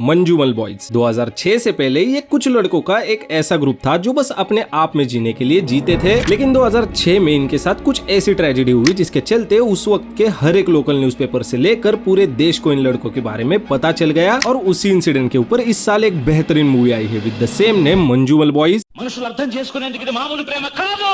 Manjummel boys 2006 से पहले ये कुछ लड़कों का एक ऐसा ग्रुप था जो बस अपने आप में जीने के लिए जीते थे। लेकिन 2006 में इनके साथ कुछ ऐसी ट्रेजेडी हुई जिसके चलते उस वक्त के हर एक लोकल न्यूज़पेपर से लेकर पूरे देश को इन लड़कों के बारे में पता चल गया। और उसी इंसिडेंट के ऊपर इस साल एक बेहतरीन मूवी आई है with the same name Manjummel boys. మనుషులు అర్థం చేసుకునేందుకు ఇది మామూలు ప్రేమ కాదు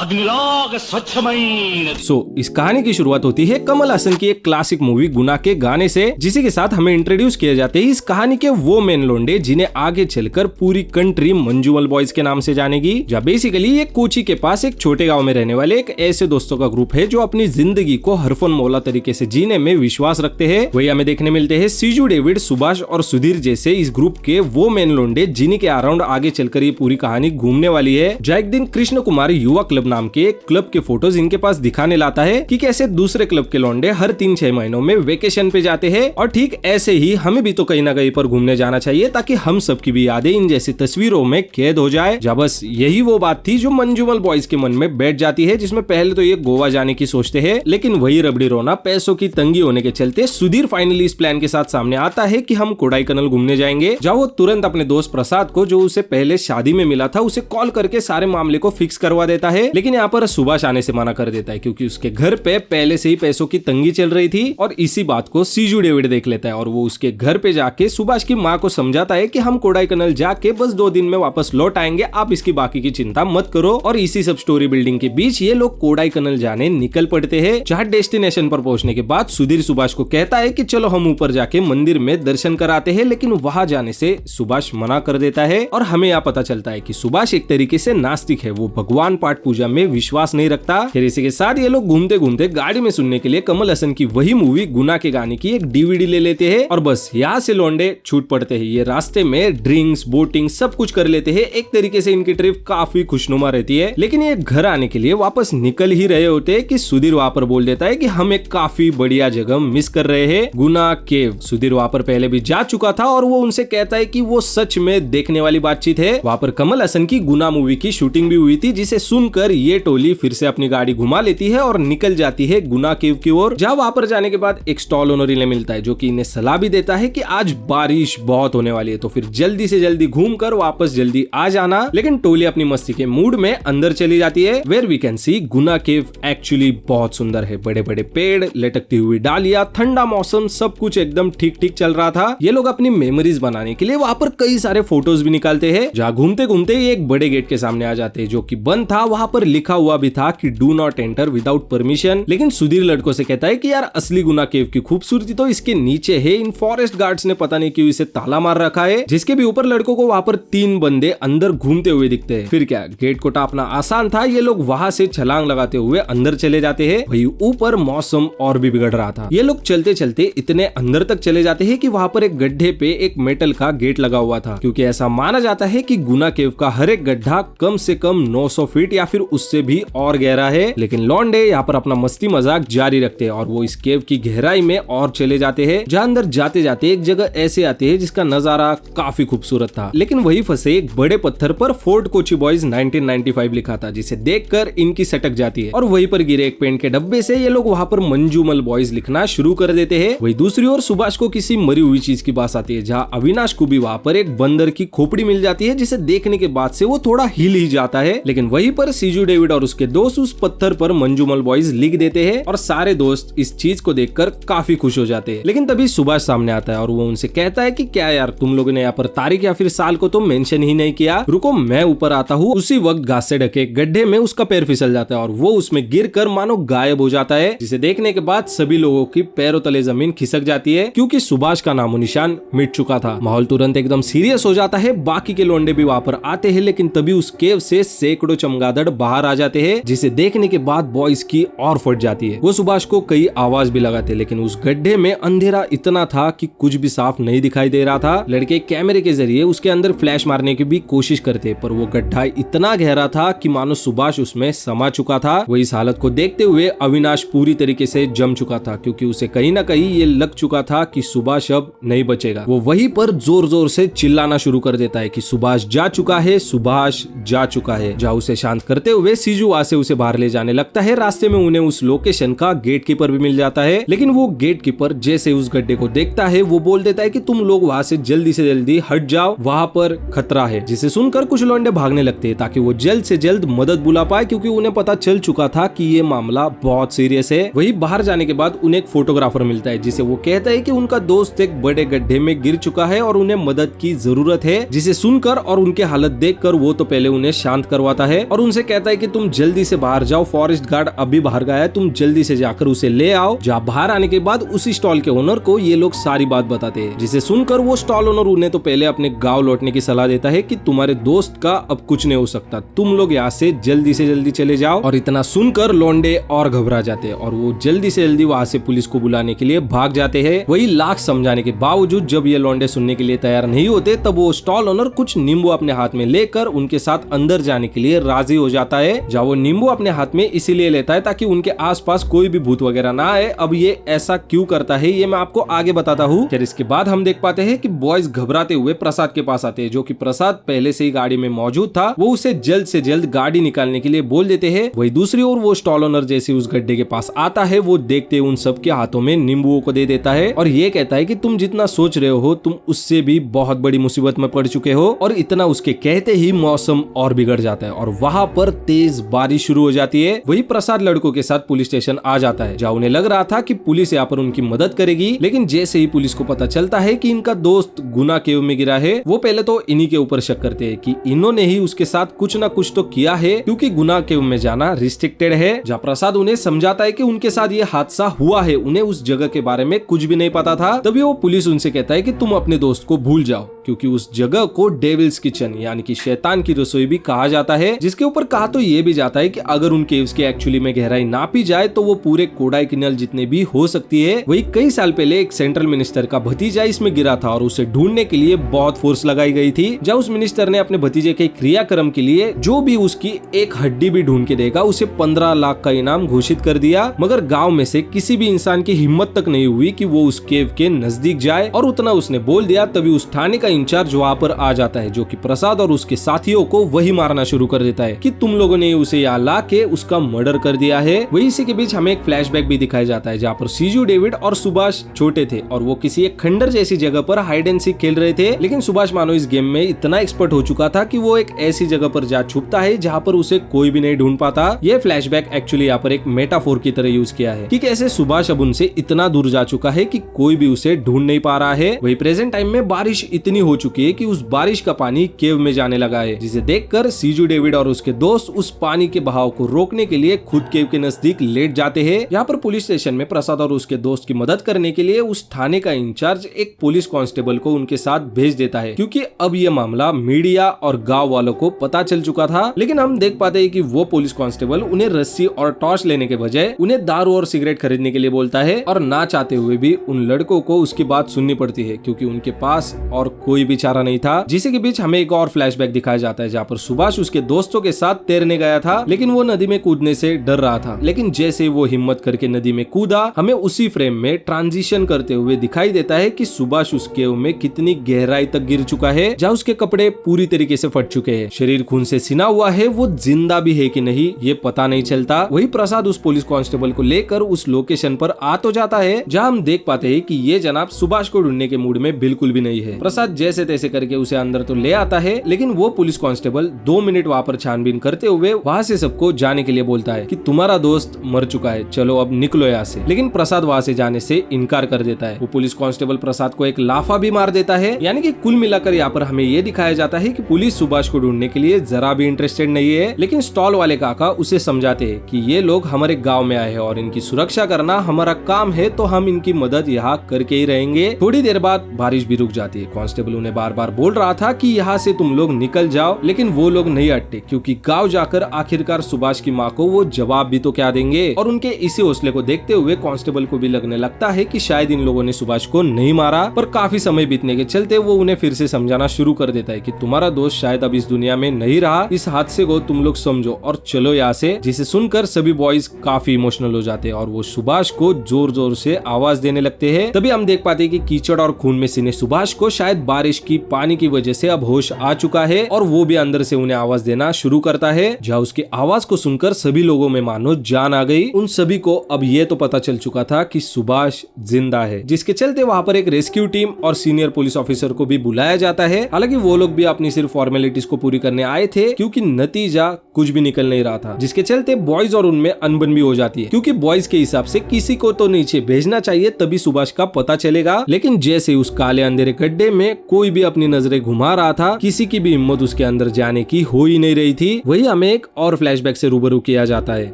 అగ్నిలాగా స్వచ్ఛమైనది। सो इस कहानी की शुरुआत होती है कमल हसन की एक क्लासिक मूवी गुना के गाने से, जिसी के साथ हमें इंट्रोड्यूस किए जाते हैं इस कहानी के वो मेन लोंडे जिन्हें आगे चलकर पूरी कंट्री मंजूमल बॉयज के नाम से जानेगी। जहाँ बेसिकली ये कोची के पास एक छोटे गांव में रहने वाले एक ऐसे दोस्तों का ग्रुप है जो अपनी जिंदगी को हरफन मौला तरीके से जीने में विश्वास रखते हैं। वही हमें देखने मिलते हैं सीजू, डेविड, सुभाष और सुधीर जैसे इस ग्रुप के वो मेन लोंडे जिन्हीं के अराउंड आगे चलकर ये पूरी कहानी घूमने वाली है। जहाँ एक दिन कृष्ण कुमार युवा क्लब नाम के एक क्लब के फोटोज इनके पास दिखाने लाता है कि कैसे दूसरे क्लब के लौंडे हर 3-6 महीनों में वेकेशन पे जाते हैं और ठीक ऐसे ही हमें भी तो कहीं ना कहीं पर घूमने जाना चाहिए ताकि हम सबकी भी यादें इन जैसी तस्वीरों में कैद हो जाए। जब बस यही वो बात थी जो मंजूमल बॉयज के मन में बैठ जाती है, जिसमें पहले तो ये गोवा जाने की सोचते हैं, लेकिन वही रबड़ी रोना पैसों की तंगी होने के चलते सुधीर फाइनली इस प्लान के साथ सामने आता है कि हम कोडाईकनाल घूमने जाएंगे। जहाँ वो तुरंत अपने दोस्त प्रसाद को जो उसे पहले शादी में मिला था उसे कॉल करके सारे मामले को फिक्स करवा देता है। लेकिन यहाँ पर सुभाष आने से मना कर देता है क्योंकि उसके घर पे पहले से ही पैसों की तंगी चल रही थी। और इसी बात को सीजू डेविड देख लेता है और वो उसके घर पे जाके सुभाष की माँ को समझाता है कि हम कोडाईकनाल जाके बस 2 दिन में वापस लौट आएंगे, आप इसकी बाकी की चिंता मत करो। और इसी सब स्टोरी बिल्डिंग के बीच ये लोग कोडाईकनाल जाने निकल पड़ते हैं। जहाँ डेस्टिनेशन पर पहुंचने के बाद सुधीर सुभाष को कहता है कि चलो हम ऊपर जाके मंदिर में दर्शन कराते हैं, लेकिन वहां जाने से सुभाष मना कर देता है। और हमें यहाँ पता चलता है कि सुभाष एक तरीके से नास्तिक है, वो भगवान पाठ पूजा में विश्वास नहीं रखता। फिर इसी के साथ ये लोग घूमते घूमते गाड़ी में सुनने के लिए कमल हसन की वही मूवी गुना के गाने की एक डीवीडी ले लेते हैं और बस यहाँ से लौंडे छूट पड़ते हैं। ये रास्ते में ड्रिंक्स, बोटिंग सब कुछ कर लेते हैं। एक तरीके से इनकी ट्रिप काफी खुशनुमा रहती है। लेकिन ये घर आने के लिए वापस निकल ही रहे होते हैं कि सुधीर वहाँ पर बोल देता है कि हम एक काफी बढ़िया जगह मिस कर रहे हैं, गुना केव। सुधीर वहाँ पर पहले भी जा चुका था और वो उनसे कहता है कि वो सच में देखने वाली बातचीत है। वहाँ पर कमल हसन की गुना मूवी की शूटिंग भी हुई थी, जिसे सुनकर ये टोली फिर से अपनी गाड़ी घुमा लेती है और निकल जाती है गुना केव की ओर। जहाँ वहाँ पर जाने के बाद एक स्टॉल ओनर इन्हें मिलता है जो कि इन्हें सलाह भी देता है कि आज बारिश बहुत होने वाली है, तो फिर जल्दी से जल्दी घूमकर वापस जल्दी आ जाना। लेकिन टोली अपनी मस्ती के मूड में अंदर चली जाती है। Where we can see Guna cave actually बहुत सुंदर है, बड़े बड़े पेड़, लटकती हुई डालियां, ठंडा मौसम, सब कुछ एकदम ठीक ठीक चल रहा था। ये लोग अपनी मेमोरीज बनाने के लिए वहाँ पर कई सारे फोटोज भी निकालते हैं। जहाँ घूमते घूमते ये एक बड़े गेट के सामने आ जाते हैं जो कि बंद था। वहाँ पर लिखा हुआ भी था कि do not enter without permission. लेकिन सुधीर लड़कों से कहता है कि यार असली गुना केव की खूबसूरती तो इसके नीचे है, इन फॉरेस्ट गार्ड्स ने पता नहीं क्यों इसे ताला मार रखा है। जिसके भी ऊपर लड़कों को वहाँ पर 3 बंदे अंदर घूमते हुए दिखते हैं। फिर क्या, गेट को टापना आसान था। ये लोग वहाँ से छलांग लगाते हुए अंदर चले जाते हैं। वही ऊपर मौसम और भी बिगड़ रहा था। ये लोग चलते चलते इतने अंदर तक चले जाते हैं कि वहाँ पर एक गड्ढे पे एक मेटल का गेट लगा हुआ था, क्योंकि ऐसा माना जाता है कि गुना केव का हर एक गड्ढा कम से कम 900 फीट या फिर उससे भी और गहरा है। लेकिन लौंडे यहाँ पर अपना मस्ती मजाक जारी रखते हैं और वो इस केव की गहराई में और चले जाते हैं। जहाँ अंदर जाते जाते एक जगह ऐसे आते हैं जिसका नजारा काफी खूबसूरत था, लेकिन वही फंसे एक बड़े पत्थर पर फोर्ट कोची बॉयज 1995 लिखा था, जिसे देखकर इनकी सटक जाती है। और वहीं पर गिरे एक पेंट के डब्बे से ये लोग वहाँ पर मंजूमल बॉयज लिखना शुरू कर देते हैं। वही दूसरी ओर सुभाष को किसी मरी हुई चीज की बात आती है, जहाँ अविनाश को भी वहाँ पर एक बंदर की खोपड़ी मिल जाती है, जिसे देखने के बाद से वो थोड़ा हिल ही जाता है। लेकिन वहीं पर सीजू, डेविड और उसके दोस्त उस पत्थर पर मंजूमल बॉयज लिख देते हैं और सारे दोस्त इस चीज को देखकर काफी खुश हो जाते हैं। लेकिन तभी सुभाष सामने आता है और वो उनसे कहता है कि क्या यार, तुम लोगों ने यहाँ पर तारीख या फिर साल को तो मेंशन ही नहीं किया, रुको मैं ऊपर आता हूँ। उसी वक्त घास से ढके गड्ढे में उसका पैर फिसल जाता है और वो उसमें गिरकर मानो गायब हो जाता है, जिसे देखने के बाद सभी लोगों की पैरों तले जमीन खिसक जाती है, क्योंकि सुभाष का नामो निशान मिट चुका था। माहौल तुरंत एकदम सीरियस हो जाता है। बाकी के लोंडे भी वहाँ पर आते हैं, लेकिन तभी उस केव से सैकड़ों चमगादड़ बाहर आ जाते हैं, जिसे देखने के बाद बॉयज की और फट जाती है। वो सुभाष को कई आवाज भी लगाते, लेकिन उस गड्ढे में अंधेरा इतना था कि कुछ भी साफ नहीं दिखाई दे रहा था। लड़के कैमरे के जरिए उसके अंदर फ्लैश मारने की भी कोशिश करते, पर वो गड्ढा इतना गहरा था कि मानो सुभाष उसमें समा चुका था। वो इस हालत को देखते हुए अविनाश पूरी तरीके से जम चुका था, क्योंकि उसे कहीं ना कहीं ये लग चुका था कि सुभाष अब नहीं बचेगा। वो वहीं पर जोर जोर से चिल्लाना शुरू कर देता देता है कि सुभाष जा चुका है, सुभाष जा चुका है। जहाँ उसे शांत करते हुए सीजू वहां से उसे बाहर ले जाने लगता है। रास्ते में उन्हें उस लोकेशन का गेट कीपर भी मिल जाता है, लेकिन वो गेट कीपर जैसे उस गड्ढे को देखता है वो बोल देता है कि तुम लोग वहां से जल्दी हट जाओ, वहां पर खतरा है। जिसे सुनकर कुछ लौंडे भागने लगते हैं ताकि वो जल्द से जल्द मदद बुला पाए, क्योंकि उन्हें पता चल चुका था कि ये मामला बहुत सीरियस है। वही बाहर जाने के बाद उन्हें एक फोटोग्राफर मिलता है, जिसे वो कहता है कि उनका दोस्त एक बड़े गड्ढे में गिर चुका है और उन्हें मदद की जरूरत है। जिसे सुनकर और उनके हालत देखकर वो तो पहले उन्हें शांत करवाता है और उनसे कहता है कि तुम जल्दी से बाहर जाओ, फॉरेस्ट गार्ड अभी बाहर गया है, तुम जल्दी से जाकर उसे ले आओ। जहाँ बाहर आने के बाद उसी स्टॉल के ओनर को ये लोग सारी बात बताते हैं, जिसे सुनकर वो स्टॉल ओनर उन्हें तो पहले अपने गाँव लौटने की सलाह देता है कि तुम्हारे दोस्त का अब कुछ नहीं हो सकता, तुम लोग यहाँ से जल्दी चले जाओ। और इतना सुनकर लौंडे और घबरा जाते हैं और वो जल्दी से जल्दी वहाँ से पुलिस को बुलाने के लिए भाग जाते हैं। वही लाख समझाने के बावजूद जब ये लौंडे सुनने के लिए तैयार नहीं होते, तब वो स्टॉल ओनर कुछ नींबू अपने हाथ में लेकर उनके साथ अंदर जाने के लिए राजी हो जाता है। जहाँ वो नींबू अपने हाथ में इसीलिए लेता है ताकि उनके आसपास कोई भी भूत वगैरह ना आए। अब ये ऐसा क्यों करता है ये मैं आपको आगे बताता हूँ। फिर इसके बाद हम देख पाते हैं कि बॉयज घबराते हुए प्रसाद के पास आते हैं, जो कि प्रसाद पहले से ही गाड़ी में मौजूद था। वो उसे जल्द से जल्द गाड़ी निकालने के लिए बोल देते हैं। वही दूसरी ओर वो स्टॉल ओनर जैसे उस गड्ढे के पास आता है, वो देखते उन सब के हाथों में नींबुओं को दे देता है और ये कहता है कि तुम जितना सोच रहे हो तुम उससे भी बहुत बड़ी मुसीबत में पड़ चुके हो। और इतना उसके कहते ही मौसम और बिगड़ जाता है और वहां पर तेज बारिश शुरू हो जाती है। वही प्रसाद लड़कों के साथ पुलिस स्टेशन आ जाता है, जहाँ उन्हें लग रहा था कि पुलिस यहाँ पर उनकी मदद करेगी, लेकिन जैसे ही पुलिस को पता चलता है कि इनका दोस्त गुना केव में गिरा है, वो पहले तो इन्हीं के ऊपर शक करते हैं कि इन्होंने ही उसके साथ कुछ ना कुछ तो किया है, क्योंकि गुना केव में जाना रिस्ट्रिक्टेड है। जहाँ प्रसाद उन्हें समझाता है कि उनके साथ ये हादसा हुआ है, उन्हें उस जगह के बारे में कुछ भी नहीं पता था। तभी वो पुलिस उनसे कहता है कि तुम अपने दोस्त को भूल जाओ, क्योंकि उस जगह को डेविल्स किचन यानी कि शैतान की रसोई भी कहा जाता है। जिसके ऊपर कहा तो ये भी जाता है कि अगर उन केव्स की एक्चुअली में गहराई नापी जाए तो वो पूरे कोडाईकनाल जितने भी हो सकती है। वही कई साल पहले एक सेंट्रल मिनिस्टर का भतीजा इसमें गिरा था और उसे ढूंढने के लिए बहुत फोर्स लगाई गई थी। जब उस मिनिस्टर ने अपने भतीजे के क्रियाक्रम के लिए जो भी उसकी एक हड्डी भी ढूंढ के देगा उसे 15 लाख का इनाम घोषित कर दिया। मगर गाँव में से किसी भी इंसान की हिम्मत तक नहीं हुई कि वो उस केव के नजदीक जाए, और उतना उसने बोल दिया तभी उस थाने का इंचार्ज वहाँ पर आ जाता है, जो कि प्रसाद और उसके साथियों को वही मारना शुरू कर देता है कि तुम लोगों ने उसे यहाँ ला के उसका मर्डर कर दिया है। वही इसी के बीच हमें एक फ्लैशबैक भी दिखाया जाता है, जहाँ पर सीजू, डेविड और सुभाष छोटे थे और वो किसी एक खंडर जैसी जगह पर हाइड एंड सीक खेल रहे थे। लेकिन सुभाष मानो इस गेम में इतना एक्सपर्ट हो चुका था कि वो एक ऐसी जगह पर जा छुपता है जहाँ पर उसे कोई भी नहीं ढूंढ पाता। ये फ्लैशबैक एक्चुअली यहाँ पर एक मेटाफोर की तरह यूज किया है कि कैसे सुभाष अब उनसे इतना दूर जा चुका है कि कोई भी उसे ढूंढ नहीं पा रहा है। वही प्रेजेंट टाइम में बारिश इतनी हो चुकी है कि उस बारिश का पानी केव में जाने लगा है, जिसे देखकर सीजू, डेविड और उसके दोस्त उस पानी के बहाव को रोकने के लिए खुद केव के नजदीक लेट जाते हैं। यहाँ पर पुलिस स्टेशन में प्रसाद और उसके दोस्त की मदद करने के लिए उस थाने का इंचार्ज एक पुलिस कांस्टेबल को उनके साथ भेज देता है, क्योंकि अब ये मामला मीडिया और गाँव वालों को पता चल चुका था। लेकिन हम देख पाते हैं कि वो पुलिस कांस्टेबल उन्हें रस्सी और टॉर्च लेने के बजाय उन्हें दारू और सिगरेट खरीदने के लिए बोलता है, और ना चाहते हुए भी उन लड़कों को उसकी बात सुननी पड़ती है, क्योंकि उनके पास और कोई भी चारा नहीं था। जिसी के बीच हमें एक और फ्लैशबैक दिखाया जाता है, जहाँ पर सुभाष उसके दोस्तों के साथ तैरने गया था, लेकिन वो नदी में कूदने से डर रहा था। लेकिन जैसे वो हिम्मत करके नदी में कूदा, हमें उसी फ्रेम में ट्रांजिशन करते हुए दिखाई देता है कि सुभाष उस केव में कितनी गहराई तक गिर चुका है, जहाँ उसके कपड़े पूरी तरीके से फट चुके हैं, शरीर खून से सिना हुआ है, वो जिंदा भी है कि नहीं ये पता नहीं चलता। वही प्रसाद उस पुलिस कांस्टेबल को लेकर उस लोकेशन पर आ तो जाता है, जहाँ हम देख पाते हैं कि ये जनाब सुभाष को ढूंढने के मूड में बिल्कुल भी नहीं है। प्रसाद जैसे तैसे करके उसे अंदर तो ले आता है, लेकिन वो पुलिस कांस्टेबल 2 मिनट वहाँ पर छानबीन करते हुए वहाँ से सबको जाने के लिए बोलता है कि तुम्हारा दोस्त मर चुका है, चलो अब निकलो यहाँ से। लेकिन प्रसाद वहाँ से जाने से इनकार कर देता है। वो पुलिस कांस्टेबल प्रसाद को एक लाफा भी मार देता है। यानी कि कुल मिलाकर यहाँ पर हमें ये दिखाया जाता है कि पुलिस सुभाष को ढूंढने के लिए जरा भी इंटरेस्टेड नहीं है। लेकिन स्टॉल वाले काका उसे समझाते हैं कि ये लोग हमारे गाँव में आए हैं और इनकी सुरक्षा करना हमारा काम है, तो हम इनकी मदद यहाँ करके ही रहेंगे। थोड़ी देर बाद बारिश भी रुक जाती है। कांस्टेबल उन्हें बार बार बोल रहा था कि यहाँ से तुम लोग निकल जाओ, लेकिन वो लोग नहीं हटते, क्योंकि गांव जाकर आखिरकार सुभाष की माँ को वो जवाब भी तो क्या देंगे। और उनके इसी हौसले को देखते हुए कांस्टेबल को भी लगने लगता है कि शायद इन लोगों ने सुभाष को नहीं मारा। पर काफी समय बीतने के चलते वो उन्हें फिर से समझाना शुरू कर देता है कि तुम्हारा दोस्त शायद अब इस दुनिया में नहीं रहा, इस हादसे को तुम लोग समझो और चलो यहाँ से। जिसे सुनकर सभी बॉयज काफी इमोशनल हो जाते हैं और वो सुभाष को जोर जोर से आवाज देने लगते हैं। तभी हम देख पाते हैं कि कीचड़ और खून में सिने सुभाष को शायद बारिश की पानी की वजह से अब होश आ चुका है और वो भी अंदर से उन्हें आवाज देना शुरू करता है। जहाँ उसकी आवाज को सुनकर सभी लोगों में मानो जान आ गई। उन सभी को अब ये तो पता चल चुका था कि सुभाष जिंदा है, जिसके चलते वहाँ पर एक रेस्क्यू टीम और सीनियर पुलिस ऑफिसर को भी बुलाया जाता है। हालांकि वो लोग भी अपनी सिर्फ फॉर्मेलिटीज को पूरी करने आए थे, क्योंकि नतीजा कुछ भी निकल नहीं रहा था, जिसके चलते बॉयज और उनमें अनबन भी हो जाती है, क्योंकि बॉयज के हिसाब से किसी को तो नीचे भेजना चाहिए तभी सुभाष का पता चलेगा। लेकिन जैसे उस काले अंधेरे गड्ढे में कोई भी अपनी नजरें घुमा रहा था, किसी की भी हिम्मत उसके अंदर जाने की हो ही नहीं रही थी। वही हमें एक और फ्लैशबैक से रूबरू किया जाता है,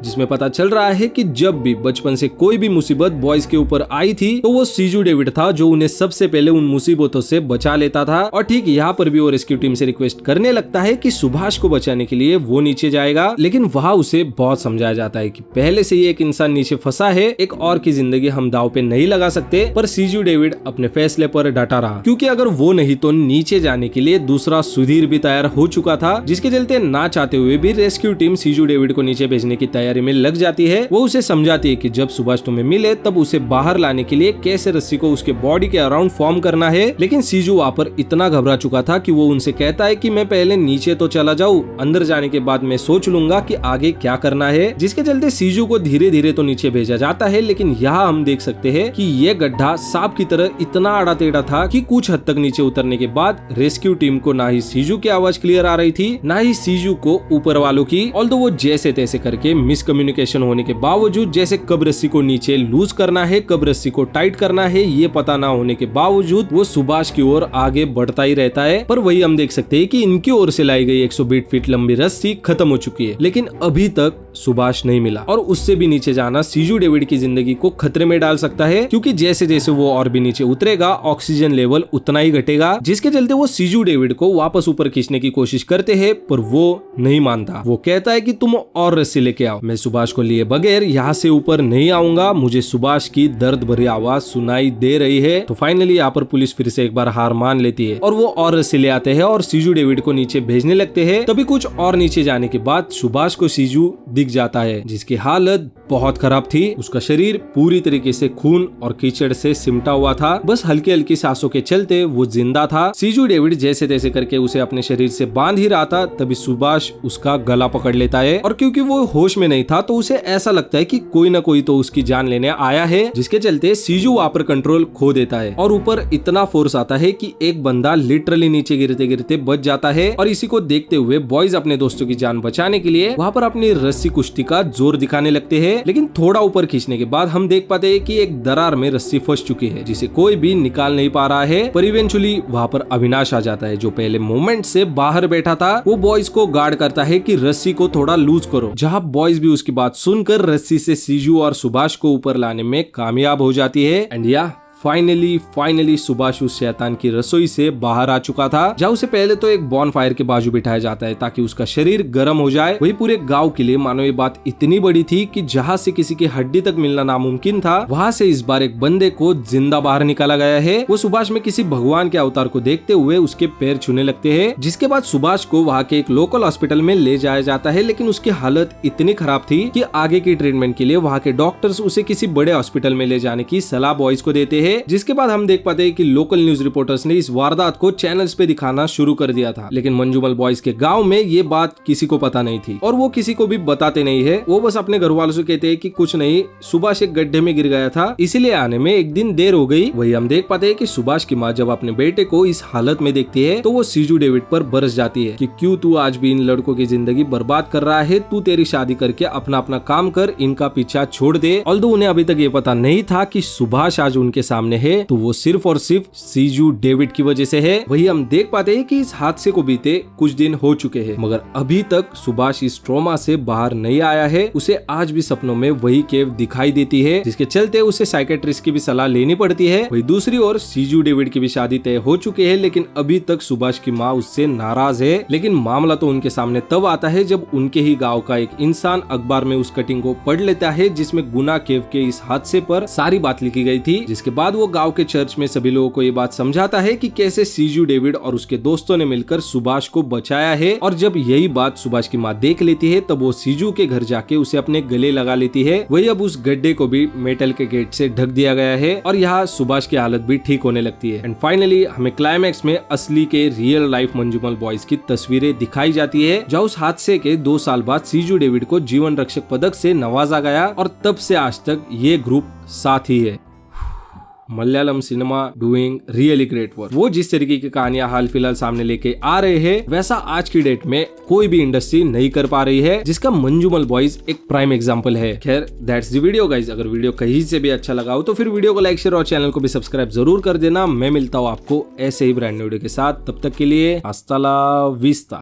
जिसमें पता चल रहा है कि जब भी बचपन से कोई भी मुसीबत बॉयज के ऊपर आई थी तो वो सीजू डेविड था जो उन्हें सबसे पहले उन मुसीबतों से बचा लेता था। और ठीक यहाँ पर भी वो रेस्क्यू टीम से रिक्वेस्ट करने लगता है कि सुभाष को बचाने के लिए वो नीचे जाएगा, लेकिन वहाँ उसे बहुत समझाया जाता है कि पहले से ही एक इंसान नीचे फंसा है, एक और की जिंदगी हम दाव पे नहीं लगा सकते। पर सीजू डेविड अपने फैसले पर डटा रहा, क्योंकि अगर वो नहीं तो नीचे जाने के लिए दूसरा सुधीर भी तैयार हो चुका था, जिसके चलते ना चाहते हुए भी रेस्क्यू टीम सीजू डेविड को नीचे भेजने की तैयारी में लग जाती है। वो उसे समझाती है कि जब सुभाष तुम्हें मिले तब उसे बाहर लाने के लिए कैसे रस्सी को उसके बॉडी के अराउंड फॉर्म करना है। लेकिन सीजू वहाँ पर इतना घबरा चुका था कि वो उनसे कहता है कि मैं पहले नीचे तो चला जाऊं, अंदर जाने के बाद मैं सोच लूंगा कि आगे क्या करना है। जिसके चलते सीजू को धीरे धीरे तो नीचे भेजा जाता है, लेकिन यहाँ हम देख सकते हैं कि ये गड्ढा सांप की तरह इतना आड़ा टेढ़ा था कि कुछ हद तक नीचे उतरने के बाद रेस्क्यू टीम को ना ही सीजू की आवाज क्लियर आ रही थी, ना ही सीजू को ऊपर वालों की। ऑल्दो वो जैसे तैसे करके मिसकम्युनिकेशन होने के बावजूद, जैसे कब रस्सी को नीचे लूज करना है, कब रस्सी को टाइट करना है, ये पता ना होने के बावजूद वो सुभाष की ओर आगे बढ़ता ही रहता है। पर वही हम देख सकते हैं कि इनकी ओर से लाई गई 120 फीट लंबी रस्सी खत्म हो चुकी है, लेकिन अभी तक सुभाष नहीं मिला। और उससे भी नीचे जाना सीजू डेविड की जिंदगी को खतरे में डाल सकता है, क्योंकि जैसे जैसे वो और भी नीचे उतरेगा ऑक्सीजन लेवल उतना ही घटेगा, जिसके चलते वो सीजू डेविड को वापस ऊपर खींचने की कोशिश करते हैं, पर वो नहीं मानता। वो कहता है कि तुम और रस्सी लेके आओ, मैं सुभाष को लिए बगैर यहाँ से ऊपर नहीं आऊंगा। मुझे सुभाष की दर्द भरी आवाज सुनाई दे रही है। तो फाइनली यहाँ पर पुलिस फिर से एक बार हार मान लेती है और वो और रस्सी ले आते हैं और सीजू डेविड को नीचे भेजने लगते हैं। तभी कुछ और नीचे जाने के बाद सुभाष को सीजू दिख जाता है, जिसकी हालत बहुत खराब थी। उसका शरीर पूरी तरीके से खून और कीचड़ से सिमटा हुआ था, बस हल्की हल्की सांसों के चलते वो जिंदा था। सीजू डेविड जैसे तैसे करके उसे अपने शरीर से बांध ही रहा था, तभी सुभाष उसका गला पकड़ लेता है और क्योंकि वो होश में नहीं था तो उसे ऐसा लगता है कि कोई ना कोई तो उसकी जान लेने आया है, जिसके चलते सीजू वहाँ पर कंट्रोल खो देता है और ऊपर इतना फोर्स आता है कि एक बंदा लिटरली नीचे गिरते गिरते बच जाता है। और इसी को देखते हुए बॉयज अपने दोस्तों की जान बचाने के लिए वहाँ पर अपनी रस्सी कुश्ती का जोर दिखाने लगते हैं, लेकिन थोड़ा ऊपर खींचने के बाद हम देख पाते हैं कि एक दरार में रस्सी फंस चुकी है, जिसे कोई भी निकाल नहीं पा रहा है। पर इवेंचुअली वहाँ पर अविनाश आ जाता है, जो पहले मोमेंट से बाहर बैठा था। वो बॉयज को गार्ड करता है कि रस्सी को थोड़ा लूज करो, जहाँ बॉयज भी उसकी बात सुनकर रस्सी से सीजू और सुभाष को ऊपर लाने में कामयाब हो जाती है। एंड या फाइनली सुभाष उस शैतान की रसोई से बाहर आ चुका था, जहाँ उसे पहले तो एक बॉन फायर के बाजू बिठाया जाता है ताकि उसका शरीर गर्म हो जाए। वही पूरे गांव के लिए मानो ये बात इतनी बड़ी थी कि जहाँ से किसी की हड्डी तक मिलना नामुमकिन था, वहाँ से इस बार एक बंदे को जिंदा बाहर निकाला गया है। वो सुभाष में किसी भगवान के अवतार को देखते हुए उसके पैर छूने लगते हैं, जिसके बाद सुभाष को वहाँ के एक लोकल हॉस्पिटल में ले जाया जाता है, लेकिन उसकी हालत इतनी खराब थी कि आगे की ट्रीटमेंट के लिए वहाँ के डॉक्टर्स उसे किसी बड़े हॉस्पिटल में ले जाने की सलाह बॉयज को देते हैं। जिसके बाद हम देख पाते हैं कि लोकल न्यूज रिपोर्टर्स ने इस वारदात को चैनल्स पे दिखाना शुरू कर दिया था, लेकिन मंजूमल बॉयज के गांव में ये बात किसी को पता नहीं थी और वो किसी को भी बताते नहीं है। वो बस अपने घर वालों से कहते हैं कि कुछ नहीं, सुभाष एक गड्ढे में गिर गया था, इसीलिए आने में एक दिन देर हो गई। वही हम देख पाते हैं कि सुभाष की माँ जब अपने बेटे को इस हालत में देखती है तो वो सीजू डेविड पर बरस जाती है कि क्यों तू आज भी इन लड़कों की जिंदगी बर्बाद कर रहा है, तू तेरी शादी करके अपना अपना काम कर, इनका पीछा छोड़ दे। ऑल्दो उन्हें अभी तक ये पता नहीं था कि सुभाष आज उनके सामने है तो वो सिर्फ और सिर्फ सीजू डेविड की वजह से है। वही हम देख पाते हैं कि इस हादसे को बीते कुछ दिन हो चुके हैं, मगर अभी तक सुभाष इस ट्रॉमा से बाहर नहीं आया है। उसे आज भी सपनों में वही केव दिखाई देती है, जिसके चलते उसे साइकेट्रिस्ट की भी सलाह लेनी पड़ती है। वही दूसरी ओर सीजू डेविड की भी शादी तय हो चुकी है, लेकिन अभी तक सुभाष की माँ उससे नाराज है। लेकिन मामला तो उनके सामने तब आता है जब उनके ही गाँव का एक इंसान अखबार में उस कटिंग को पढ़ लेता है, जिसमें गुना केव के इस हादसे पर सारी बात लिखी गई थी। जिसके बाद बाद वो गांव के चर्च में सभी लोगों को ये बात समझाता है कि कैसे सीजू डेविड और उसके दोस्तों ने मिलकर सुभाष को बचाया है। और जब यही बात सुभाष की माँ देख लेती है तब वो सीजू के घर जाके उसे अपने गले लगा लेती है। वही अब उस गड्ढे को भी मेटल के गेट से ढक दिया गया है और यहाँ सुभाष की हालत भी ठीक होने लगती है। एंड फाइनली हमें क्लाइमैक्स में असली के रियल लाइफ मंजूमल बॉयज की तस्वीरें दिखाई जाती है, जहाँ उस हादसे के 2 साल बाद सीजू डेविड को जीवन रक्षक पदक से नवाजा गया और तब से आज तक ये ग्रुप साथ ही है। Malayalam cinema doing really great work. वो जिस तरीके की कहानियां हाल फिलहाल सामने लेके आ रहे हैं वैसा आज की डेट में कोई भी इंडस्ट्री नहीं कर पा रही है, जिसका मंजूमल बॉयज एक प्राइम एग्जांपल है। खैर दैट्स द वीडियो गाइस। अगर वीडियो कहीं से भी अच्छा लगा हो तो फिर वीडियो को लाइक शेयर और चैनल को भी सब्सक्राइब जरूर कर देना। मैं मिलता हूँ आपको ऐसे ही ब्रांड न्यू वीडियो के साथ, तब तक के लिए हस्ता ला विस्ता।